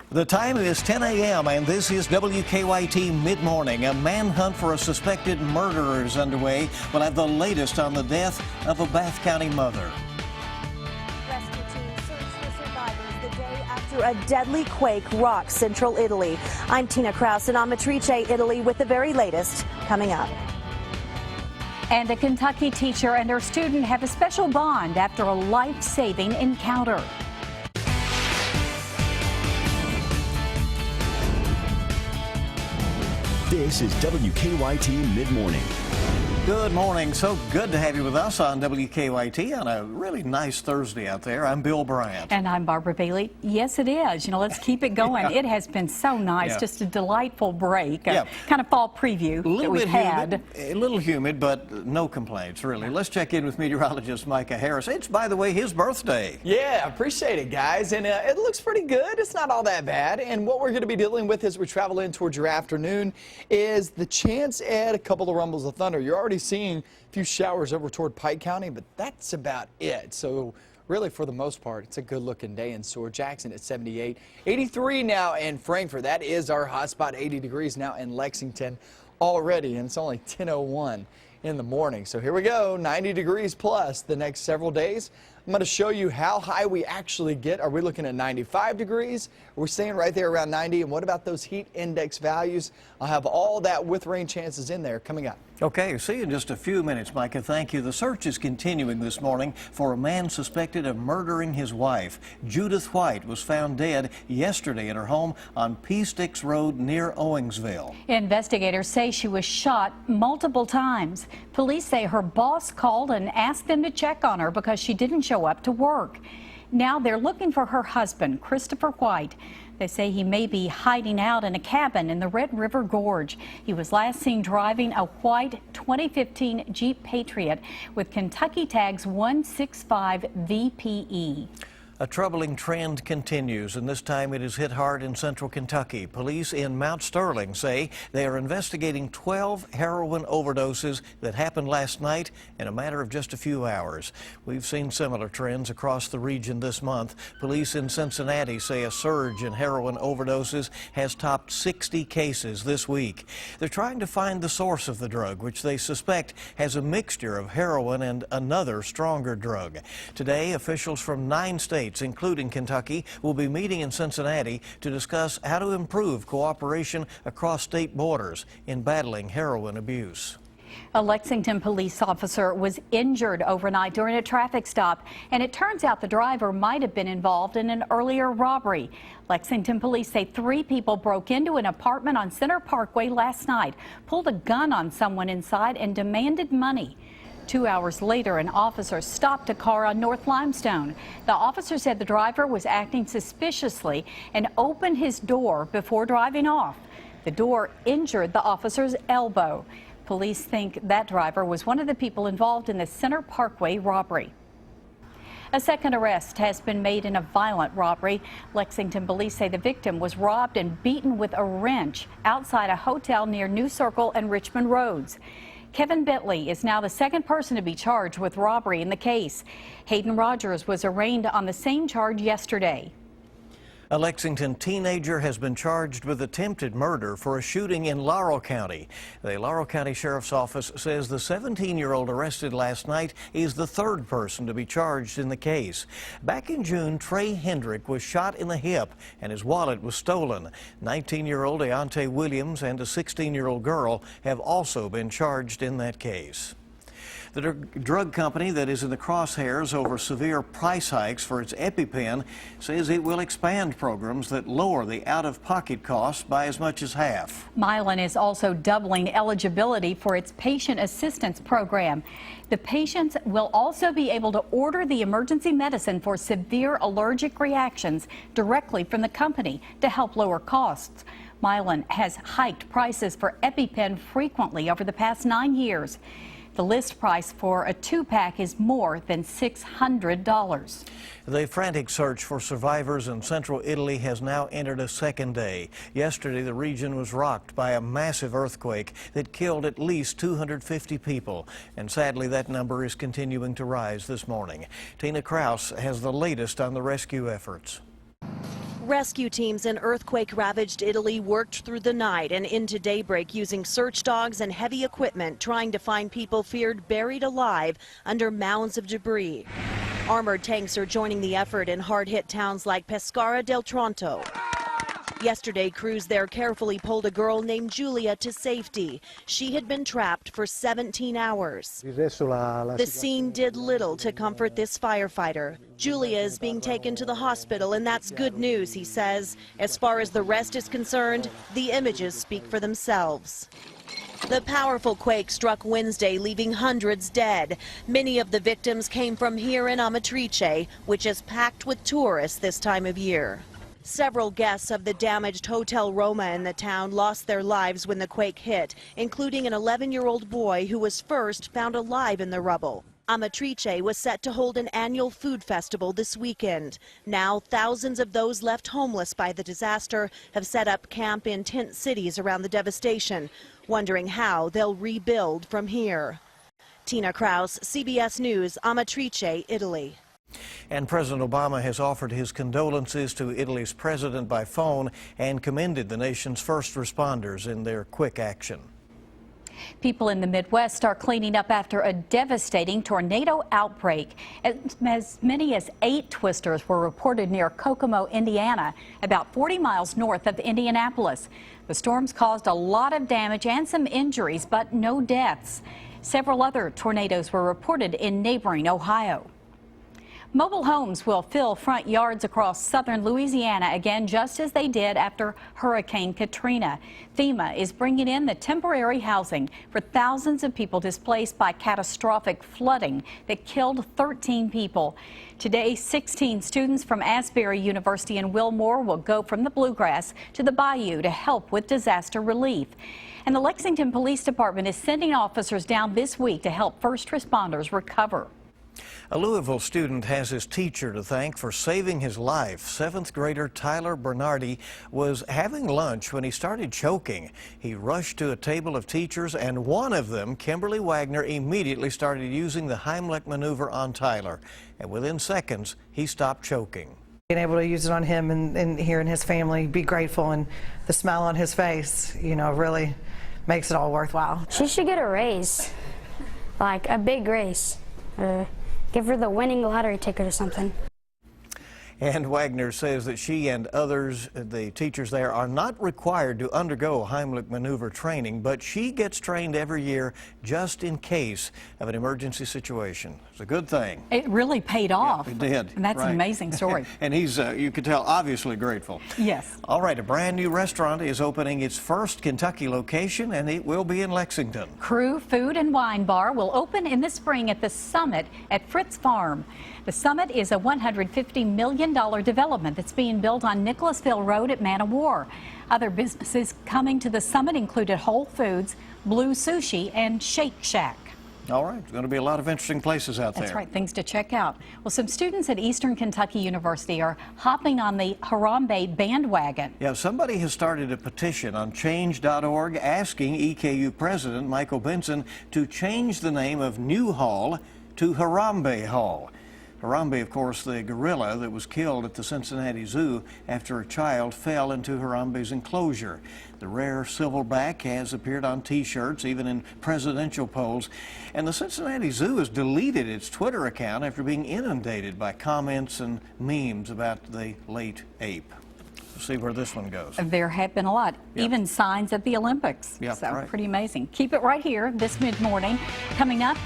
The time is 10 a.m. and this is WKYT Midmorning. A manhunt for a suspected murderer is underway. We'll have the latest on the death of a Bath County mother. Rescue teams search for survivors the day after a deadly quake rocked central Italy. I'm Tina Kraus in Amatrice, Italy, with the very latest coming up. And a Kentucky teacher and her student have a special bond after a life-saving encounter. This is WKYT Midmorning. Good morning. So good to have you with us on WKYT on a really nice Thursday out there. I'm Bill Bryant. And I'm Barbara Bailey. Yes, it is. You know, let's keep it going. Yeah. It has been so nice. Yeah. Just a delightful break. Yeah. Kind of fall preview that we've had. A little humid, but no complaints, really. Let's check in with meteorologist Micah Harris. It's, by the way, his birthday. Yeah, appreciate it, guys. And it looks pretty good. It's not all that bad. And what we're going to be dealing with as we travel in towards your afternoon is the chance at a couple of rumbles of thunder. You're already seeing a few showers over toward Pike County, but that's about it. So really, for the most part, it's a good-looking day in Seward. Jackson at 78, 83 now in Frankfort. That is our hot spot. 80 degrees now in Lexington already, and it's only 10:01 in the morning. So here we go, 90 degrees plus the next several days. I'm going to show you how high we actually get. Are we looking at 95 degrees? Are we staying right there around 90? And what about those heat index values? I'll have all that with rain chances in there coming up. Okay, see you in just a few minutes, Micah. Thank you. The search is continuing this morning for a man suspected of murdering his wife. Judith White was found dead yesterday at her home on P Sticks Road near Owingsville. Investigators say she was shot multiple times. Police say her boss called and asked them to check on her because she didn't show up to work. Now they're looking for her husband, Christopher White. They say he may be hiding out in a cabin in the Red River Gorge. He was last seen driving a white 2015 Jeep Patriot with Kentucky tags 165 VPE. A troubling trend continues, and this time it has hit hard in central Kentucky. Police in Mount Sterling say they are investigating 12 heroin overdoses that happened last night in a matter of just a few hours. We've seen similar trends across the region this month. Police in Cincinnati say a surge in heroin overdoses has topped 60 cases this week. They're trying to find the source of the drug, which they suspect has a mixture of heroin and another stronger drug. Today, officials from 9 states, including Kentucky, will be meeting in Cincinnati to discuss how to improve cooperation across state borders in battling heroin abuse. A Lexington police officer was injured overnight during a traffic stop, and it turns out the driver might have been involved in an earlier robbery. Lexington police say 3 people broke into an apartment on Center Parkway last night, pulled a gun on someone inside, and demanded money. 2 hours later, an officer stopped a car on North Limestone. The officer said the driver was acting suspiciously and opened his door before driving off. The door injured the officer's elbow. Police think that driver was one of the people involved in the Center Parkway robbery. A second arrest has been made in a violent robbery. Lexington police say the victim was robbed and beaten with a wrench outside a hotel near New Circle and Richmond Roads. Kevin Bentley is now the second person to be charged with robbery in the case. Hayden Rogers was arraigned on the same charge yesterday. A Lexington teenager has been charged with attempted murder for a shooting in Laurel County. The Laurel County Sheriff's Office says the 17-year-old arrested last night is the third person to be charged in the case. Back in June, Trey Hendrick was shot in the hip and his wallet was stolen. 19-year-old Deontay Williams and a 16-year-old girl have also been charged in that case. The drug company that is in the crosshairs over severe price hikes for its EpiPen says it will expand programs that lower the out-of-pocket costs by as much as half. Mylan is also doubling eligibility for its patient assistance program. The patients will also be able to order the emergency medicine for severe allergic reactions directly from the company to help lower costs. Mylan has hiked prices for EpiPen frequently over the past 9 years. The list price for a 2-pack is more than $600. The frantic search for survivors in central Italy has now entered a second day. Yesterday, the region was rocked by a massive earthquake that killed at least 250 people. And sadly, that number is continuing to rise this morning. Tina Kraus has the latest on the rescue efforts. Rescue teams in earthquake-ravaged Italy worked through the night and into daybreak using search dogs and heavy equipment trying to find people feared buried alive under mounds of debris. Armored tanks are joining the effort in hard-hit towns like Pescara del Tronto. Yesterday, crews there carefully pulled a girl named Julia to safety. She had been trapped for 17 hours. The scene did little to comfort this firefighter. Julia is being taken to the hospital, and that's good news, he says. As far as the rest is concerned, the images speak for themselves. The powerful quake struck Wednesday, leaving hundreds dead. Many of the victims came from here in Amatrice, which is packed with tourists this time of year. Several guests of the damaged Hotel Roma in the town lost their lives when the quake hit, including an 11-year-old boy who was first found alive in the rubble. Amatrice was set to hold an annual food festival this weekend. Now, thousands of those left homeless by the disaster have set up camp in tent cities around the devastation, wondering how they'll rebuild from here. Tina Kraus, CBS News, Amatrice, Italy. And President Obama has offered his condolences to Italy's president by phone and commended the nation's first responders in their quick action. People in the Midwest are cleaning up after a devastating tornado outbreak. As many as 8 twisters were reported near Kokomo, Indiana, about 40 miles north of Indianapolis. The storms caused a lot of damage and some injuries, but no deaths. Several other tornadoes were reported in neighboring Ohio. Mobile homes will fill front yards across southern Louisiana again, just as they did after Hurricane Katrina. FEMA is bringing in the temporary housing for thousands of people displaced by catastrophic flooding that killed 13 people. Today, 16 students from Asbury University in Wilmore will go from the Bluegrass to the Bayou to help with disaster relief. And the Lexington Police Department is sending officers down this week to help first responders recover. A Louisville student has his teacher to thank for saving his life. 7th grader Tyler Bernardi was having lunch when he started choking. He rushed to a table of teachers, and one of them, Kimberly Wagner, immediately started using the Heimlich maneuver on Tyler. And within seconds, he stopped choking. Being able to use it on him and hearing his family be grateful and the smile on his face, you know, really makes it all worthwhile. She should get a raise, like a big raise. Give her the winning lottery ticket or something. And Wagner says that she and others, the teachers there, are not required to undergo Heimlich maneuver training, but she gets trained every year just in case of an emergency situation. It's a good thing. It really paid off. Yeah, it did. And that's right. an amazing story. And he's, you could tell, obviously grateful. Yes. All right, a brand new restaurant is opening its first Kentucky location, and it will be in Lexington. Crew Food and Wine Bar will open in the spring at the Summit at Fritz Farm. The Summit is a $150 million development that's being built on Nicholasville Road at Man o' War. Other businesses coming to the Summit included Whole Foods, Blue Sushi, and Shake Shack. All right, there's going to be a lot of interesting places out there. That's right, things to check out. Well, some students at Eastern Kentucky University are hopping on the Harambe bandwagon. Yeah, somebody has started a petition on change.org asking EKU President Michael Benson to change the name of New Hall to Harambe Hall. Harambe, of course, the gorilla that was killed at the Cincinnati Zoo after a child fell into Harambe's enclosure. The rare silverback has appeared on T-shirts, even in presidential polls. And the Cincinnati Zoo has deleted its Twitter account after being inundated by comments and memes about the late ape. We'll see where this one goes. There have been a lot, even signs at the Olympics. Yep, so right. Pretty amazing. Keep it right here this mid-morning. Coming up,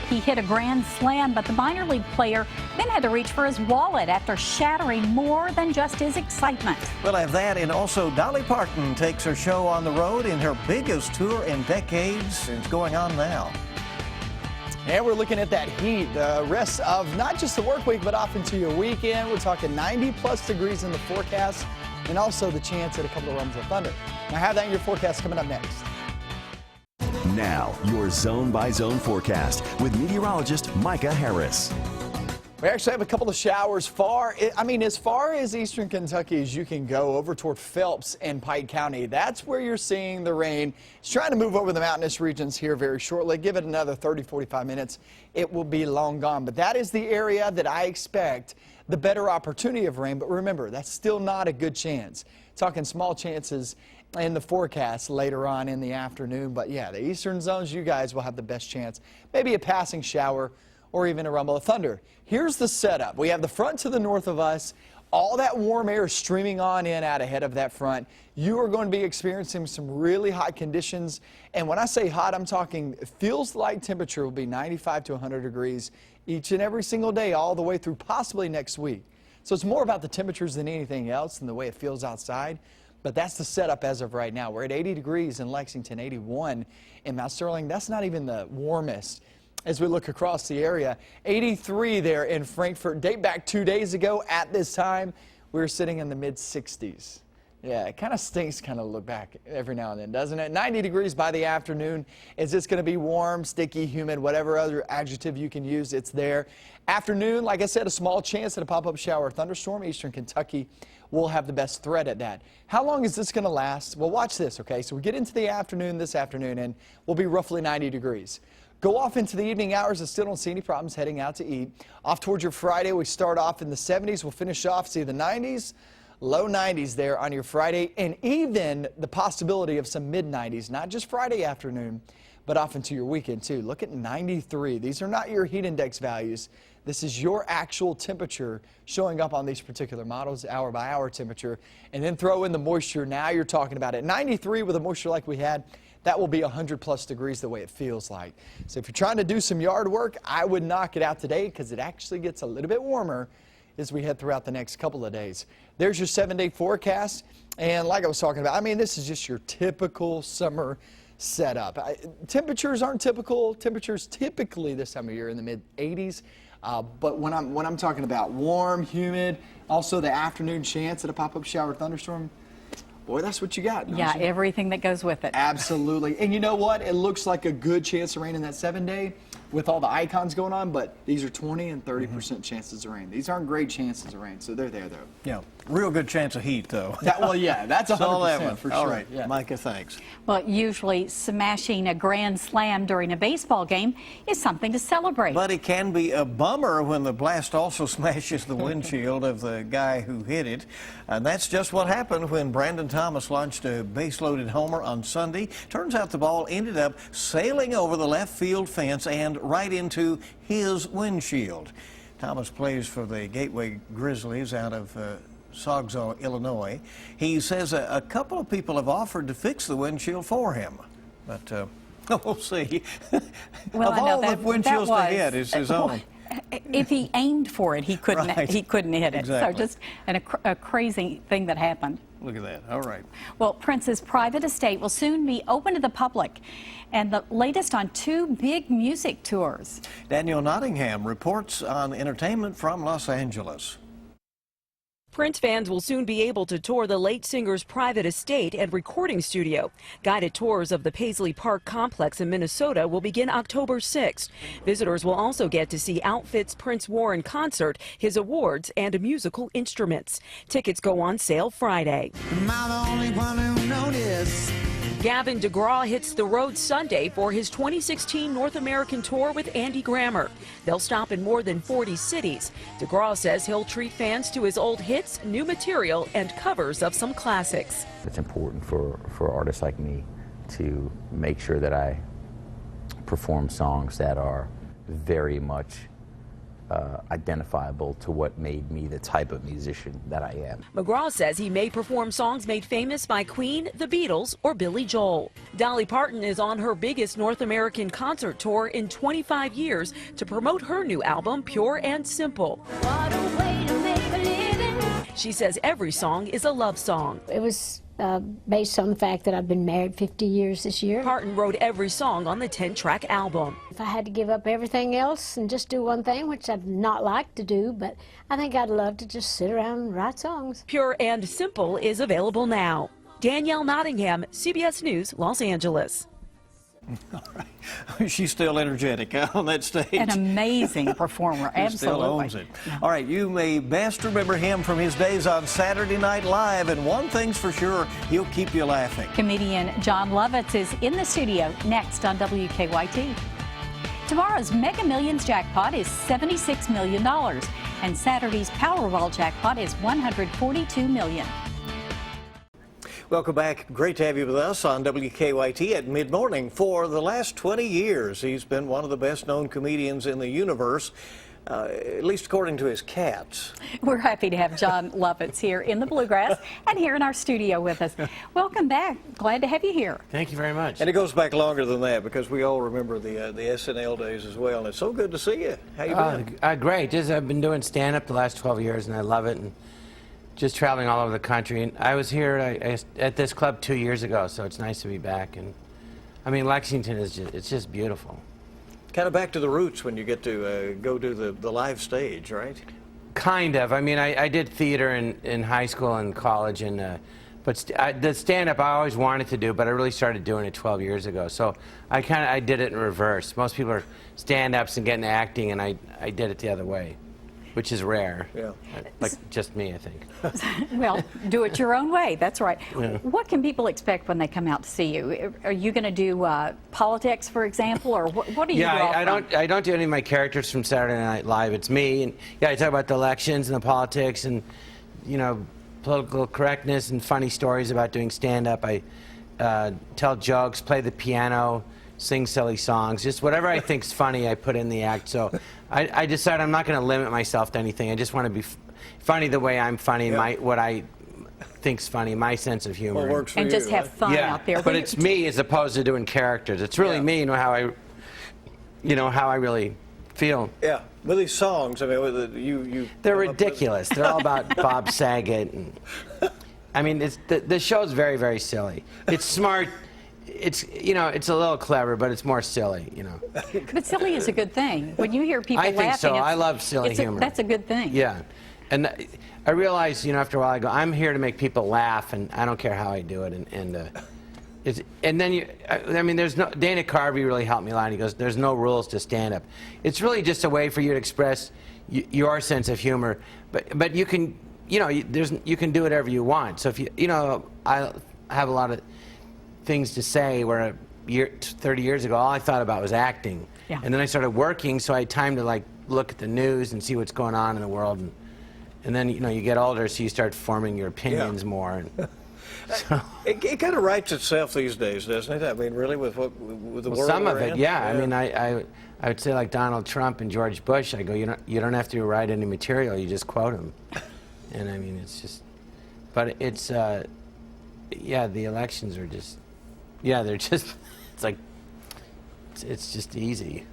he hit a grand slam, but the minor league player then had to reach for his wallet after shattering more than just his excitement. We'll have that, and also Dolly Parton takes her show on the road in her biggest tour in decades. It's going on now. And we're looking at that heat, the rest of not just the work week, but off into your weekend. We're talking 90+ degrees in the forecast, and also the chance at a couple of rumbles of thunder. Now, have that in your forecast coming up next. Now, your zone-by-zone forecast with meteorologist Micah Harris. We actually have a couple of showers as far as eastern Kentucky as you can go over toward Phelps and Pike County. That's where you're seeing the rain. It's trying to move over the mountainous regions here very shortly. Give it another 30-45 minutes. It will be long gone. But that is the area that I expect the better opportunity of rain. But remember, that's still not a good chance. Talking small chances in the forecast later on in the afternoon. But yeah, the eastern zones, you guys will have the best chance. Maybe a passing shower or even a rumble of thunder. Here's the setup. We have the front to the north of us. All that warm air streaming on in out ahead of that front. You are going to be experiencing some really hot conditions. And when I say hot, I'm talking it feels like temperature will be 95 to 100 degrees each and every single day all the way through possibly next week. So it's more about the temperatures than anything else and the way it feels outside. But that's the setup as of right now. We're at 80 degrees in Lexington, 81 in Mount Sterling. That's not even the warmest. As we look across the area, 83 there in Frankfort. Date back 2 days ago at this time, we were sitting in the mid-60s. Yeah, it kind of stinks kind of look back every now and then, doesn't it? 90 degrees by the afternoon. Is this going to be warm, sticky, humid, whatever other adjective you can use, it's there. Afternoon, like I said, a small chance at a pop-up shower or thunderstorm. Eastern Kentucky will have the best threat at that. How long is this going to last? Well, watch this, okay? So we get into the afternoon this afternoon, and we'll be roughly 90 degrees. Go off into the evening hours and still don't see any problems heading out to eat. Off towards your Friday, we start off in the 70s. We'll finish off, see the 90s, low 90s there on your Friday, and even the possibility of some mid-90s, not just Friday afternoon, but off into your weekend too. Look at 93. These are not your heat index values. This is your actual temperature showing up on these particular models, hour by hour temperature, and then throw in the moisture. Now you're talking about it. 93 with a moisture like we had. That will be 100 plus degrees the way it feels like. So if you're trying to do some yard work, I would knock it out today because it actually gets a little bit warmer as we head throughout the next couple of days. There's your 7-day forecast. And like I was talking about, I mean, this is just your typical summer setup. Temperatures aren't typical. Temperatures typically this time of year in the mid-80s. But when I'm talking about warm, humid, also the afternoon chance at a pop-up shower thunderstorm, boy, that's what you got. Yeah, everything that goes with it. Absolutely. And you know what? It looks like a good chance of rain in that 7-day with all the icons going on, but these are 20 and 30% chances of rain. These aren't great chances of rain, so they're there, though. Yeah, real good chance of heat, though. Well, yeah, that's 100% for sure. All right, yeah. Micah, thanks. Well, usually smashing a grand slam during a baseball game is something to celebrate. But it can be a bummer when the blast also smashes the windshield of the guy who hit it. And that's just what happened when Brandon Thomas launched a base-loaded homer on Sunday. Turns out the ball ended up sailing over the left field fence and right into his windshield. Thomas plays for the Gateway Grizzlies out of Saugueau, Illinois. He says a couple of people have offered to fix the windshield for him, but we'll see. Well, of all the windshields to hit is his own. If he aimed for it, he couldn't. Right. He couldn't hit it. Exactly. So just a crazy thing that happened. Look at that. All right. Well, Prince's private estate will soon be open to the public, and the latest on 2 big music tours. Daniel Nottingham reports on entertainment from Los Angeles. Prince fans will soon be able to tour the late singer's private estate and recording studio. Guided tours of the Paisley Park complex in Minnesota will begin October 6th. Visitors will also get to see outfits Prince wore in concert, his awards, and musical instruments. Tickets go on sale Friday. Am I the only one who noticed? Gavin DeGraw hits the road Sunday for his 2016 North American tour with Andy Grammer. They'll stop in more than 40 cities. DeGraw says he'll treat fans to his old hits, new material, and covers of some classics. It's important for artists like me to make sure that I perform songs that are very much identifiable to what made me the type of musician that I am. McGraw says he may perform songs made famous by Queen, the Beatles, or Billy Joel. Dolly Parton is on her biggest North American concert tour in 25 years to promote her new album, Pure and Simple. What a way to make a living. She says every song is a love song. It was based on the fact that I've been married 50 years this year. Parton wrote every song on the 10-track album. If I had to give up everything else and just do one thing, which I'd not like to do, but I think I'd love to just sit around and write songs. Pure and Simple is available now. Danielle Nottingham, CBS News, Los Angeles. All right. She's still energetic on that stage. An amazing performer, He absolutely. still owns it. Yeah. All right, you may best remember him from his days on Saturday Night Live, and one thing's for sure, he'll keep you laughing. Comedian John Lovitz is in the studio next on WKYT. Tomorrow's Mega Millions jackpot is $76 million, And Saturday's Powerball jackpot is $142 million. Welcome back. Great to have you with us on WKYT at Mid-Morning. For the last 20 years, he's been one of the best-known comedians in the universe, at least according to his cats. We're happy to have John Lovitz here in the Bluegrass and here in our studio with us. Welcome back. Glad to have you here. Thank you very much. And it goes back longer than that because we all remember the SNL days as well. And it's so good to see you. How you been? Great. I've been doing stand-up the last 12 years, and I love it. And just traveling all over the country. And I was here at this club 2 years ago, so it's nice to be back. And I mean, Lexington is it's just beautiful. Kind of back to the roots when you get to go to the live stage, right? Kind of. I mean, I did theater in high school and college, and but the stand-up I always wanted to do, but I really started doing it 12 years ago. So I did it in reverse. Most people are stand-ups and getting acting, and I did it the other way, which is rare. Yeah. Like just me, I think. Well, do it your own way. That's right. Yeah. What can people expect when they come out to see you? Are you going to do politics, for example, or what do you do? Yeah, I don't do any of my characters from Saturday Night Live. It's me, and yeah, I talk about the elections and the politics and, you know, political correctness and funny stories about doing stand-up. I tell jokes, play the piano, sing silly songs, just whatever I think's funny, I put in the act. So I decided I'm not going to limit myself to anything. I just want to be funny the way I'm funny, yeah. what I think's funny, my sense of humor. What works for and you, just have fun yeah, out there. but it's me as opposed to doing characters. It's really me, how I really feel. Yeah, with these songs, I mean, they're ridiculous. They're all about Bob Saget, and I mean, the show's very, very silly. It's smart. It's it's a little clever, but it's more silly, But silly is a good thing. When you hear people laughing, I think so. I love silly humor. That's a good thing. Yeah, and I realize, after a while, I go, I'm here to make people laugh, and I don't care how I do it. And then I mean, there's no. Dana Carvey really helped me a lot. He goes, "There's no rules to stand up. It's really just a way for you to express your sense of humor, but you can, you can do whatever you want. So if I have a lot of things to say where 30 years ago all I thought about was acting, and then I started working, so I had time to look at the news and see what's going on in the world, and then you get older, so you start forming your opinions more. And so. It kind of writes itself these days, doesn't it? I mean, really, with the world some of we're it, in? yeah. I mean, I would say like Donald Trump and George Bush. I go, you don't have to write any material, you just quote them, and I mean, it's just, but it's yeah, the elections are just. Yeah, they're just, it's just easy.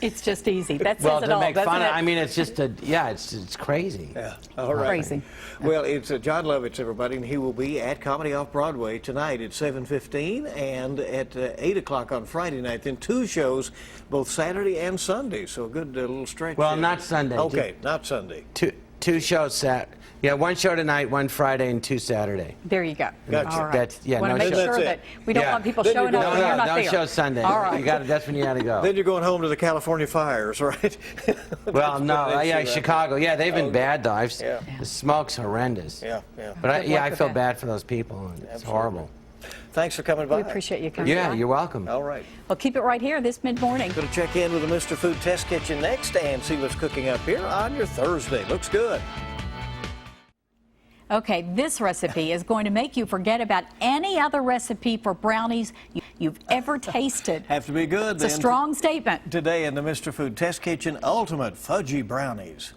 It's just easy. That says well, it to all, make doesn't fun it? of, I mean, it's just it's crazy. Yeah, all right. Crazy. Well, it's John Lovitz, everybody, and he will be at Comedy Off-Broadway tonight at 7:15 and at 8 o'clock on Friday night. Then 2 shows, both Saturday and Sunday, so a good little stretch. Well, not Sunday. Okay, not Sunday. Two shows Yeah, 1 show tonight, 1 Friday, and 2 Saturday. There you go. Gotcha. All right. That's, yeah, Want to no make show. sure that we don't want people Then showing you're up going- when you're not no there. show Sunday. All right. That's when you got to go. Then you're going home to the California fires, right? Well, no, yeah, Chicago. Yeah, they've been bad though. Yeah. The smoke's horrendous. Yeah, yeah. But Good luck I with feel that. bad for those people. And it's horrible. Thanks for coming by. We appreciate you coming Yeah, by. you're welcome. All right. Well, keep it right here this mid-morning. Going to check in with the Mr. Food Test Kitchen next and see what's cooking up here on your Thursday. Looks good. Okay, this recipe is going to make you forget about any other recipe for brownies you've ever tasted. Have to be good. It's a strong statement. Today in the Mr. Food Test Kitchen, ultimate fudgy brownies.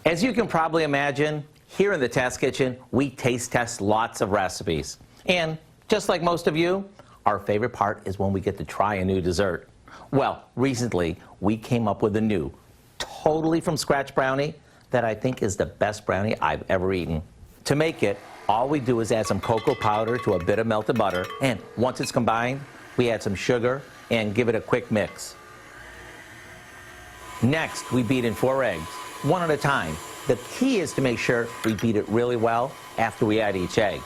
As you can probably imagine, here in the Test Kitchen, we taste test lots of recipes. And just like most of you, our favorite part is when we get to try a new dessert. Well, recently, we came up with a new, totally from scratch brownie that I think is the best brownie I've ever eaten. To make it, all we do is add some cocoa powder to a bit of melted butter, and once it's combined, we add some sugar and give it a quick mix. Next, we beat in 4 eggs, one at a time. The key is to make sure we beat it really well after we add each egg.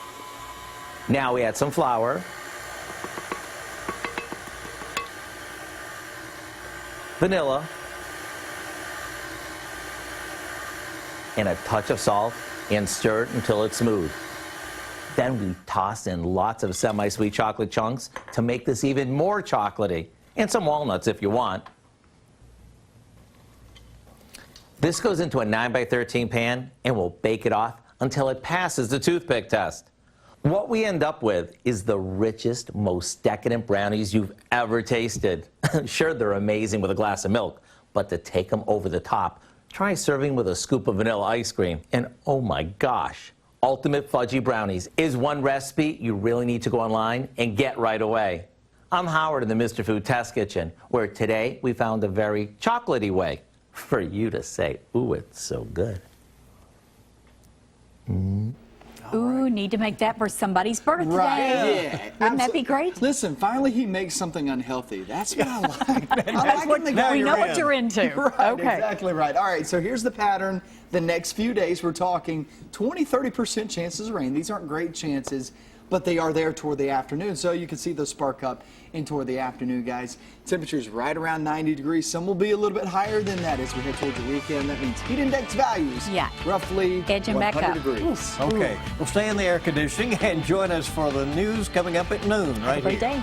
Now we add some flour, vanilla, and a touch of salt, and stir it until it's smooth. Then we toss in lots of semi-sweet chocolate chunks to make this even more chocolatey, and some walnuts if you want. This goes into a 9x13 pan and we'll bake it off until it passes the toothpick test. What we end up with is the richest, most decadent brownies you've ever tasted. Sure, they're amazing with a glass of milk, but to take them over the top, try serving with a scoop of vanilla ice cream. And oh my gosh, Ultimate Fudgy Brownies is one recipe you really need to go online and get right away. I'm Howard in the Mr. Food Test Kitchen, where today we found a very chocolatey way for you to say, ooh, it's so good. Ooh, need to make that for somebody's birthday. Right, yeah. Wouldn't that be great? Listen, finally he makes something unhealthy. That's what I like. We know what you're into. Right, okay. Exactly right. All right, so here's the pattern. The next few days, we're talking 20-30% chances of rain. These aren't great chances, but they are there toward the afternoon. So you can see those spark up in toward the afternoon, guys. Temperatures right around 90 degrees. Some will be a little bit higher than that as we head toward the weekend. That means heat index values roughly edging 100 back up. degrees. Okay, we'll stay in the air conditioning and join us for the news coming up at noon right Great here. day.